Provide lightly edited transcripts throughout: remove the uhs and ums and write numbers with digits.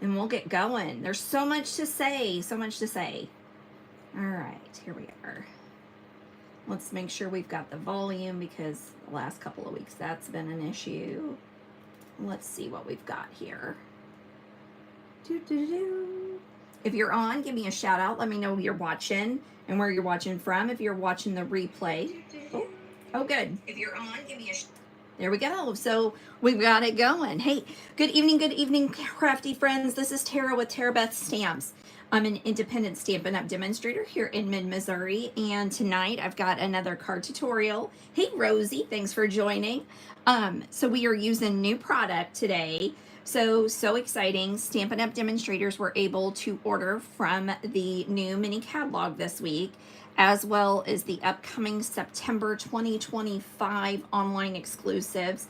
and we'll get going. There's so much to say, so much to say. All right, here we are. Let's make sure we've got the volume because the last couple of weeks that's been an issue. Let's see what we've got here. If you're on, give me a shout out. Let me know you're watching and where you're watching from. If you're watching the replay. Oh good. If you're on, give me a there we go. So we've got it going. Hey, good evening, crafty friends. This is Tara with Tara Beth Stamps. I'm an independent Stampin' Up! Demonstrator here in mid-Missouri, and tonight I've got another card tutorial. Hey, Rosie, thanks for joining. So we are using new product today. So exciting. Stampin' Up! Demonstrators were able to order from the new mini catalog this week, as well as the upcoming September 2025 online exclusives.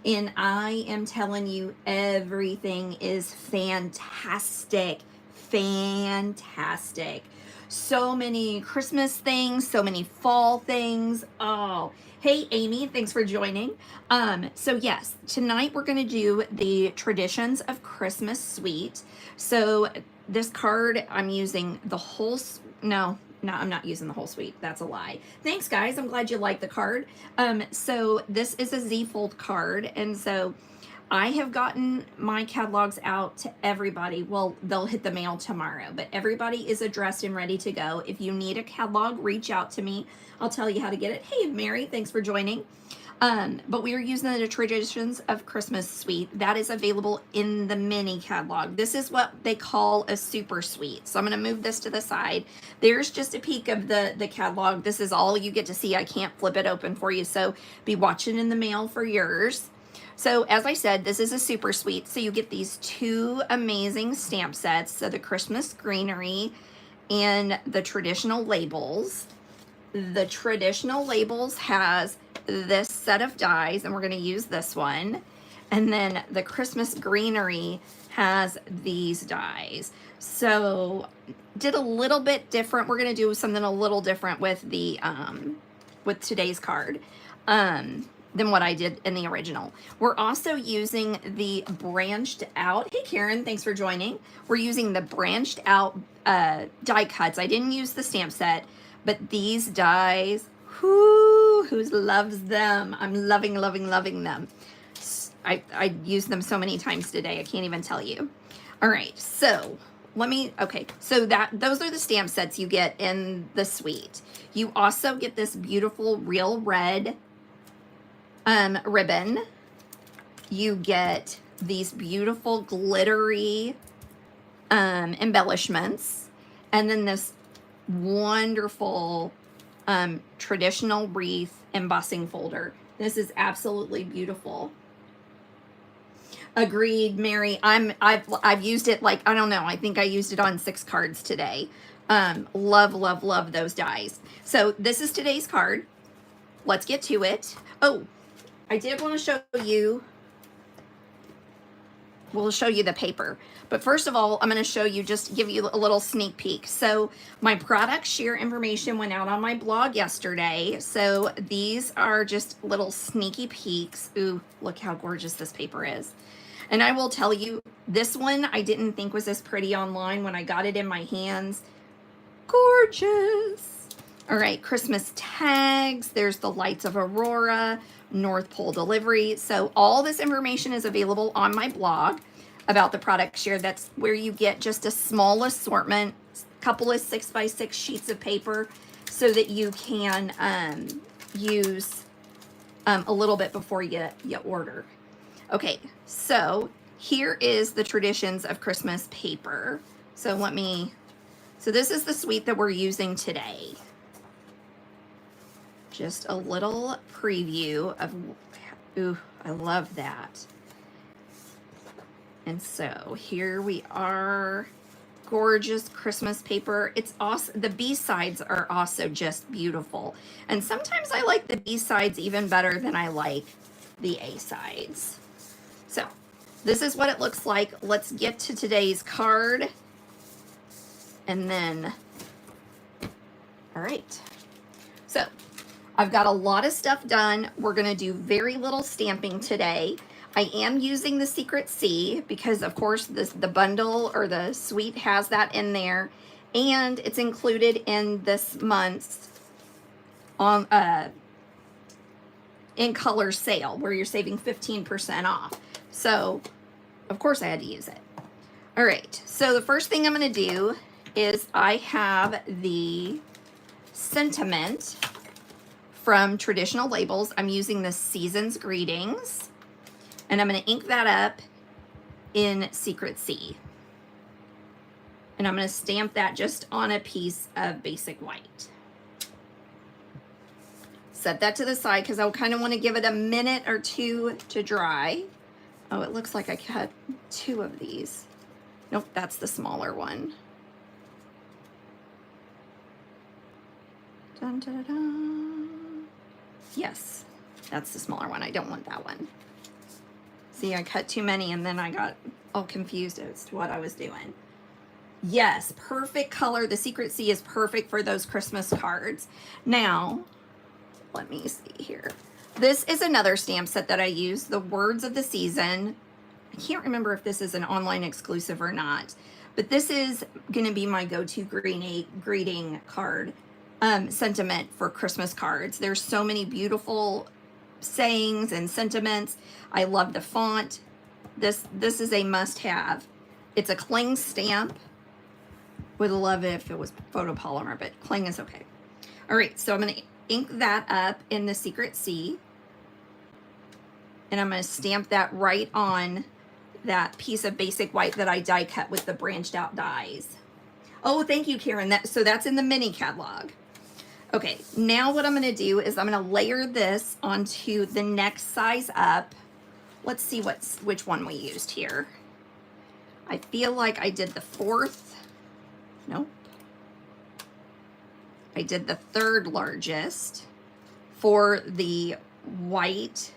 And I am telling you, everything is fantastic. Fantastic. So many Christmas things, so many fall things. Oh, hey, Amy, thanks for joining. So yes, tonight we're going to do the Traditions of Christmas Suite. So this card, I'm using the whole, no, I'm not using the whole suite. That's a lie. Thanks, guys. I'm glad you like the card. So this is a Z-fold card, and so I have gotten my catalogs out to everybody. Well, they'll hit the mail tomorrow, but everybody is addressed and ready to go. If you need a catalog, reach out to me. I'll tell you how to get it. Hey, Mary, thanks for joining. But we are using the Traditions of Christmas Suite. That is available in the mini catalog. This is what they call a super suite. So I'm going to move this to the side. There's just a peek of the catalog. This is all you get to see. I can't flip it open for you. So be watching in the mail for yours. So as I said, this is a super suite. So you get these two amazing stamp sets. So the Christmas greenery and the traditional labels. The traditional labels has this set of dies, and we're going to use this one. And then the Christmas greenery has these dies. So did a little bit different. We're going to do something a little different with the with today's card than what I did in the original. We're also using the branched out. Hey Karen, thanks for joining. We're using the branched out die cuts. I didn't use the stamp set, but these dies, who loves them? I'm loving them. I used them so many times today, I can't even tell you. All right, so so those are the stamp sets you get in the suite. You also get this beautiful real red ribbon. You get these beautiful glittery embellishments, and then this wonderful traditional wreath embossing folder. This is absolutely beautiful. Agreed, Mary. I've used it, like, I don't know, I think I used it on 6 cards today. Love those dies. So this is today's card. Let's get to it. Oh, I did want to show you, we'll show you the paper. But first of all, I'm going to show you, just give you a little sneak peek. So my product share information went out on my blog yesterday. So these are just little sneaky peeks. Ooh, look how gorgeous this paper is. And I will tell you, this one I didn't think was as pretty online. When I got it in my hands, gorgeous. All right, Christmas tags. There's the lights of Aurora, North Pole delivery. So all this information is available on my blog about the product share. That's where you get just a small assortment, couple of 6x6 sheets of paper, so that you can use a little bit before you order. Okay, so here is the Traditions of Christmas paper. So this is the suite that we're using today. Just a little preview of, ooh, I love that. And so here we are, gorgeous Christmas paper. It's awesome. The B-sides are also just beautiful. And sometimes I like the B-sides even better than I like the A-sides. So this is what it looks like. Let's get to today's card. And then, all right. So I've got a lot of stuff done. We're going to do very little stamping today. I am using the Secret C because, of course, the bundle or the suite has that in there, and it's included in this month's on in color sale where you're saving 15% off. So, of course, I had to use it. All right, so the first thing I'm going to do is I have the sentiment from Traditional Labels. I'm using the Season's Greetings, and I'm going to ink that up in Secret C. And I'm going to stamp that just on a piece of basic white. Set that to the side because I kind of want to give it a minute or two to dry. Oh, it looks like I cut 2 of these. Nope, that's the smaller one. Dun, dun, dun, dun. Yes, that's the smaller one. I don't want that one. See, I cut too many and then I got all confused as to what I was doing. Yes, perfect color. The Secret C is perfect for those Christmas cards. Now, let me see here. This is another stamp set that I use, the Words of the Season. I can't remember if this is an online exclusive or not, but this is going to be my go-to greeting card sentiment for Christmas cards. There's so many beautiful sayings and sentiments. I love the font. This is a must-have. It's a cling stamp. Would love it if it was photopolymer, but cling is okay. All right, so I'm going to ink that up in the Secret C, and I'm going to stamp that right on that piece of basic white that I die cut with the branched out dies. Oh, thank you, Karen. So that's in the mini catalog. Okay, now what I'm going to do is I'm going to layer this onto the next size up. Let's see which one we used here. I feel like I did the 4th. Nope. I did the 3rd largest for the white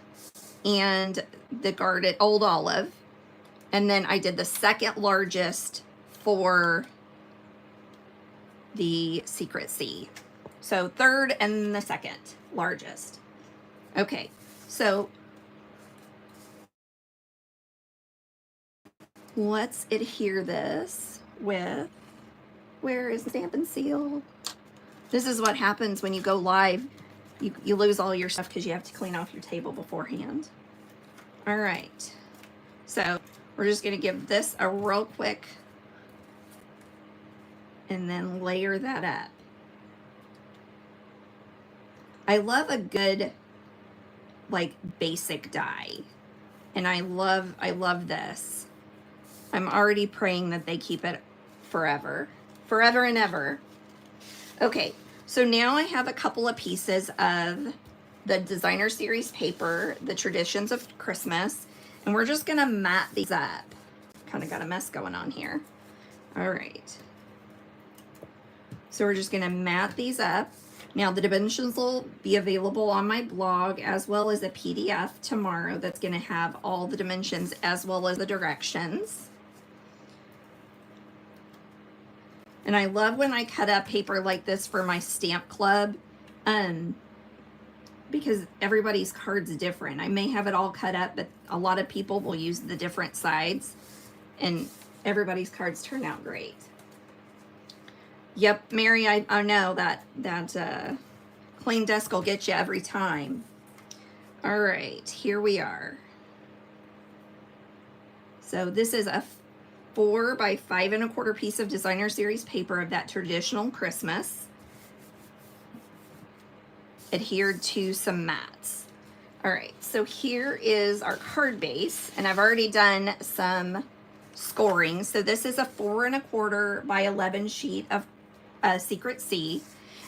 and the guarded old olive. And then I did the 2nd largest for the Secret C. So 3rd and the 2nd largest. Okay, so let's adhere this with, where is the Stampin' Seal? This is what happens when you go live. You lose all your stuff because you have to clean off your table beforehand. All right, so we're just going to give this a real quick and then layer that up. I love a good like basic die, and I love this. I'm already praying that they keep it forever and ever. Okay, so now I have a couple of pieces of the Designer Series paper, the Traditions of Christmas, and we're just gonna mat these up. Kind of got a mess going on here. All right. So we're just gonna mat these up. Now the dimensions will be available on my blog as well as a PDF tomorrow that's gonna have all the dimensions as well as the directions. And I love when I cut up paper like this for my stamp club, because everybody's card's different. I may have it all cut up, but a lot of people will use the different sides, and everybody's cards turn out great. Yep, Mary, I know that clean desk will get you every time. All right, here we are. So this is a 4 by 5 1/4 piece of Designer Series paper of that traditional Christmas, adhered to some mats. All right, so here is our card base, and I've already done some scoring. So this is a 4 1/4 by 11 sheet of Secret C,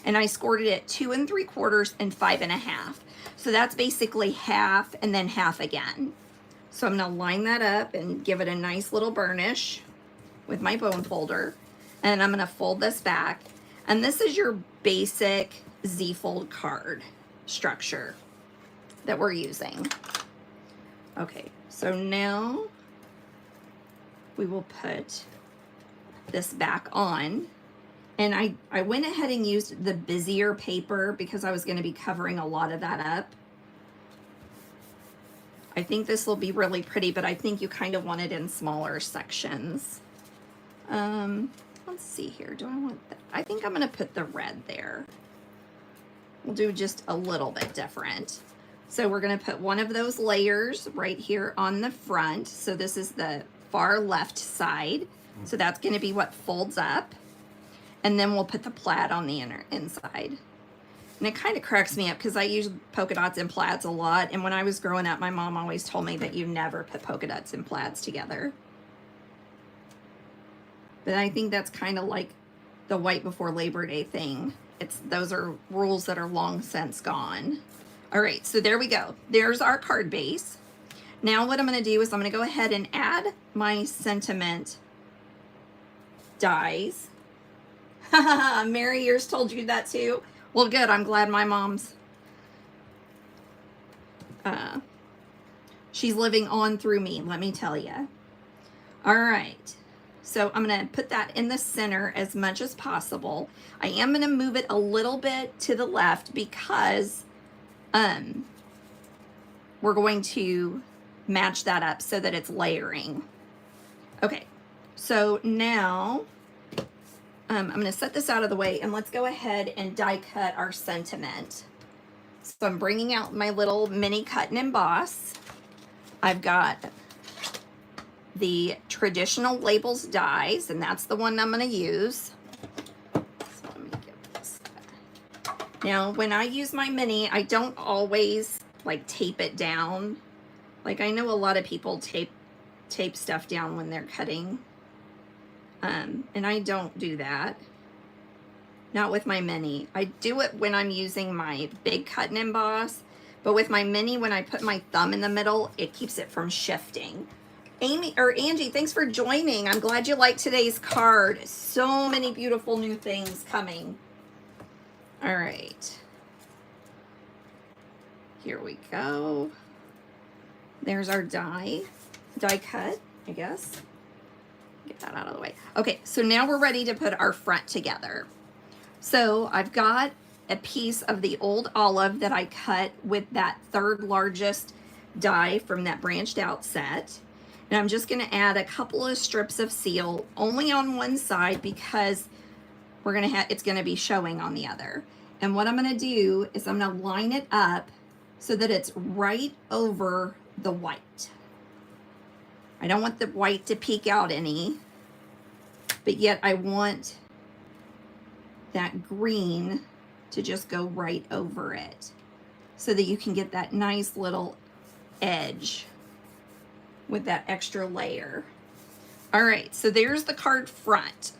and I scored it at 2 3/4 and 5 1/2. So that's basically half and then half again. So I'm gonna line that up and give it a nice little burnish with my bone folder, and I'm gonna fold this back. And this is your basic Z-fold card structure that we're using. Okay, so now we will put this back on. And I went ahead and used the busier paper because I was going to be covering a lot of that up. I think this will be really pretty, but I think you kind of want it in smaller sections. Let's see here. Do I want that? I think I'm going to put the red there. We'll do just a little bit different. So we're going to put one of those layers right here on the front. So this is the far left side. So that's going to be what folds up. And then we'll put the plaid on the inside. And it kind of cracks me up because I use polka dots and plaids a lot. And when I was growing up, my mom always told me that you never put polka dots and plaids together. But I think that's kind of like the white before Labor Day thing. Those are rules that are long since gone. All right, so there we go. There's our card base. Now what I'm going to do is I'm going to go ahead and add my sentiment dies. Mary, yours told you that too? Well, good. I'm glad my mom's she's living on through me, let me tell you. All right. So I'm going to put that in the center as much as possible. I am going to move it a little bit to the left because we're going to match that up so that it's layering. Okay, so now I'm going to set this out of the way and let's go ahead and die cut our sentiment. So I'm bringing out my little mini cut and emboss. I've got the traditional labels dies, and that's the one I'm going to use. So let me give this. Now, when I use my mini, I don't always like tape it down. Like I know a lot of people tape stuff down when they're cutting, and I don't do that. Not with my mini. I do it when I'm using my big cut and emboss, but with my mini, when I put my thumb in the middle, it keeps it from shifting. Angie, thanks for joining. I'm glad you liked today's card. So many beautiful new things coming. All right. Here we go. There's our die cut, I guess. Get that out of the way. Okay, so now we're ready to put our front together. So I've got a piece of the old olive that I cut with that third largest die from that branched out set. And I'm just going to add a couple of strips of seal only on one side because it's going to be showing on the other. And what I'm going to do is I'm going to line it up so that it's right over the white. I don't want the white to peek out any, but yet I want that green to just go right over it so that you can get that nice little edge with that extra layer. All right, so there's the card front.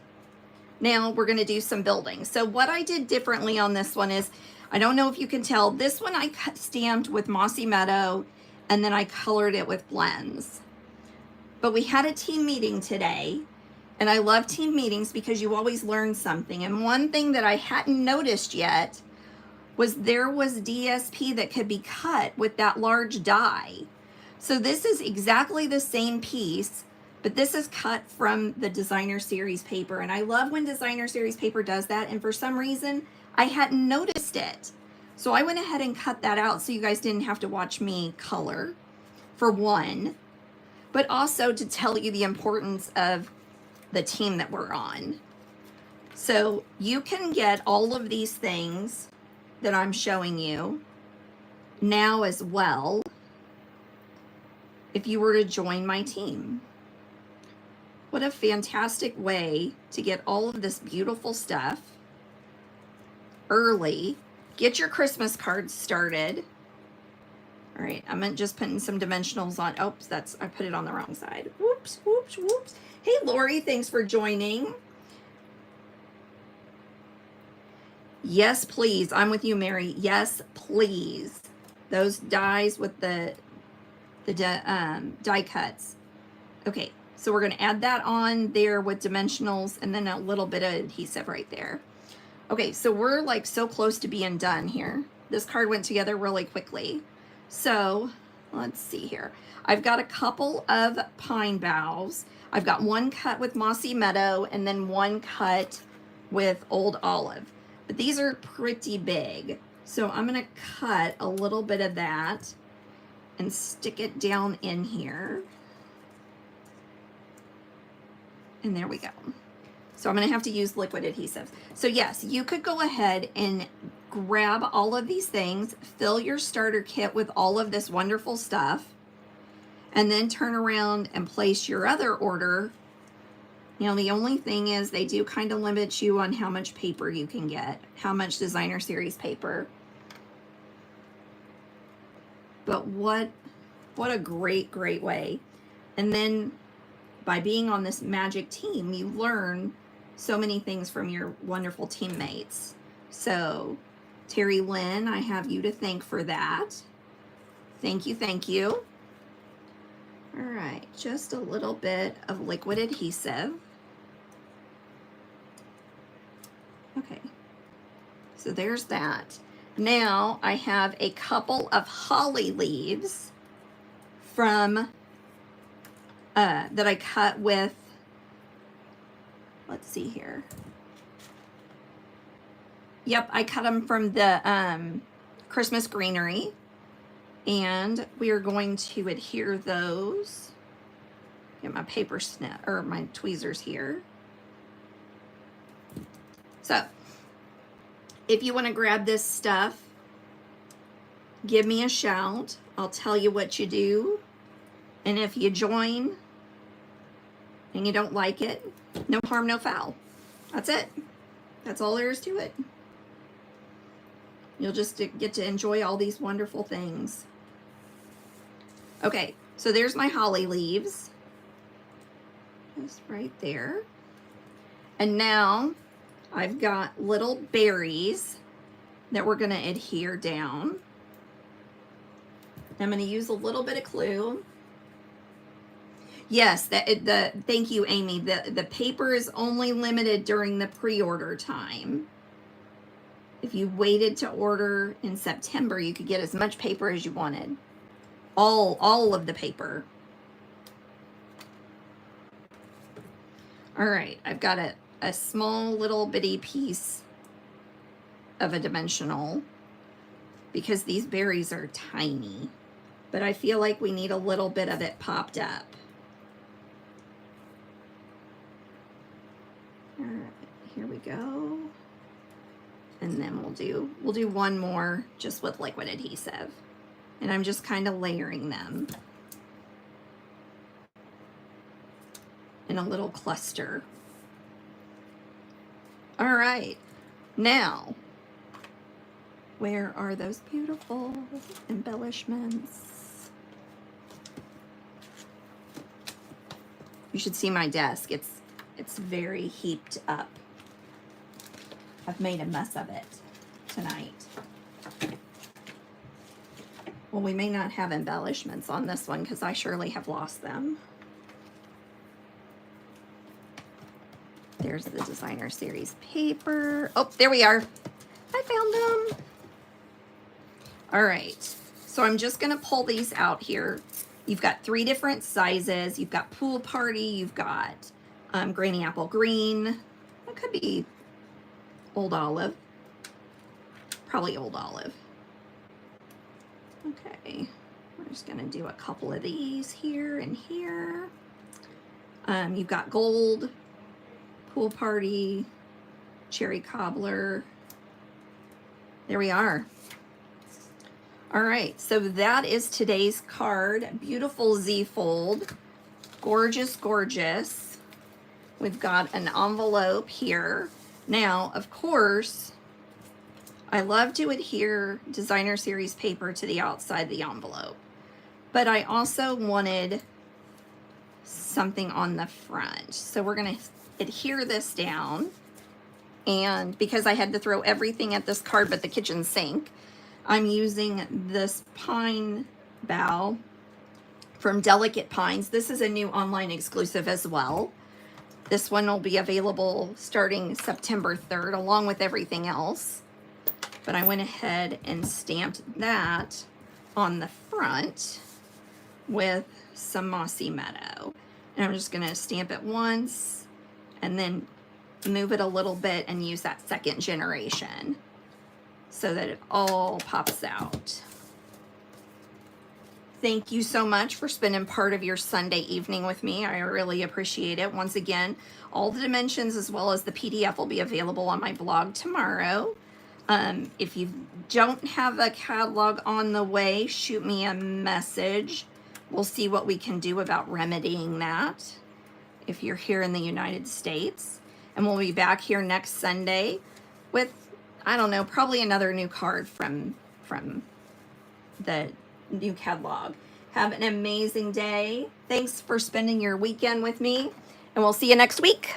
Now we're going to do some building. So what I did differently on this one is, I don't know if you can tell, this one I stamped with Mossy Meadow and then I colored it with blends. But we had a team meeting today, and I love team meetings because you always learn something. And one thing that I hadn't noticed yet was there was DSP that could be cut with that large die. So this is exactly the same piece, but this is cut from the designer series paper. And I love when designer series paper does that. And for some reason, I hadn't noticed it. So I went ahead and cut that out so you guys didn't have to watch me color, for one, but also to tell you the importance of the team that we're on. So you can get all of these things that I'm showing you now as well if you were to join my team. What a fantastic way to get all of this beautiful stuff early. Get your Christmas cards started. All right, I'm just putting some dimensionals on. Oops, I put it on the wrong side. Whoops, whoops, whoops. Hey, Lori, thanks for joining. Yes, please. I'm with you, Mary. Yes, please. Those dies with the die cuts. Okay, so we're going to add that on there with dimensionals and then a little bit of adhesive right there. Okay, so we're like so close to being done here. This card went together really quickly. So let's see here. I've got a couple of pine boughs. I've got one cut with Mossy Meadow and then one cut with Old Olive. But these are pretty big. So I'm going to cut a little bit of that and stick it down in here. And there we go. So I'm going to have to use liquid adhesive. So yes, you could go ahead and grab all of these things, fill your starter kit with all of this wonderful stuff, and then turn around and place your other order. You know, the only thing is they do kind of limit you on how much paper you can get, how much designer series paper. But what a great way. And then by being on this magic team, you learn so many things from your wonderful teammates. So Terry Lynn, I have you to thank for that. Thank you, thank you. All right, just a little bit of liquid adhesive. Okay, so there's that. Now I have a couple of holly leaves from that I cut with, let's see here. Yep, I cut them from the Christmas greenery, and we are going to adhere those. Get my paper snip or my tweezers here. So if you want to grab this stuff, give me a shout. I'll tell you what you do. And if you join and you don't like it, no harm, no foul. That's it. That's all there is to it. You'll just get to enjoy all these wonderful things. Okay, so there's my holly leaves. Just right there. And now I've got little berries that we're gonna adhere down. I'm gonna use a little bit of glue. Yes, thank you, Amy. The paper is only limited during the pre-order time. If you waited to order in September, you could get as much paper as you wanted. All of the paper. All right, I've got a small little bitty piece of a dimensional because these berries are tiny, but I feel like we need a little bit of it popped up. All right, here we go. And then we'll do one more just with liquid adhesive. And I'm just kind of layering them in a little cluster. All right, now, where are those beautiful embellishments? You should see my desk. It's very heaped up. I've made a mess of it tonight. Well, we may not have embellishments on this one because I surely have lost them. There's the designer series paper. Oh, there we are. I found them. All right, so I'm just gonna pull these out here. You've got 3 different sizes. You've got pool party, you've got granny apple green. That could be old olive. Probably old olive. Okay, we're just gonna do a couple of these here and here. You've got gold, pool party, cherry cobbler. There we are. All right, so that is today's card. Beautiful Z-fold. Gorgeous, gorgeous. We've got an envelope here. Now, of course, I love to adhere designer series paper to the outside of the envelope, but I also wanted something on the front. So we're gonna adhere this down, and because I had to throw everything at this card but the kitchen sink, I'm using this pine bough from Delicate Pines. This is a new online exclusive as well. This one will be available starting September 3rd, along with everything else. But I went ahead and stamped that on the front with some Mossy Meadow. And I'm just gonna stamp it once and then move it a little bit and use that second generation so that it all pops out. Thank you so much for spending part of your Sunday evening with me. I really appreciate it. Once again, all the dimensions as well as the PDF will be available on my blog tomorrow. If you don't have a catalog on the way, shoot me a message. We'll see what we can do about remedying that if you're here in the United States. And we'll be back here next Sunday with, I don't know, probably another new card from the new catalog. Have an amazing day. Thanks for spending your weekend with me, and we'll see you next week.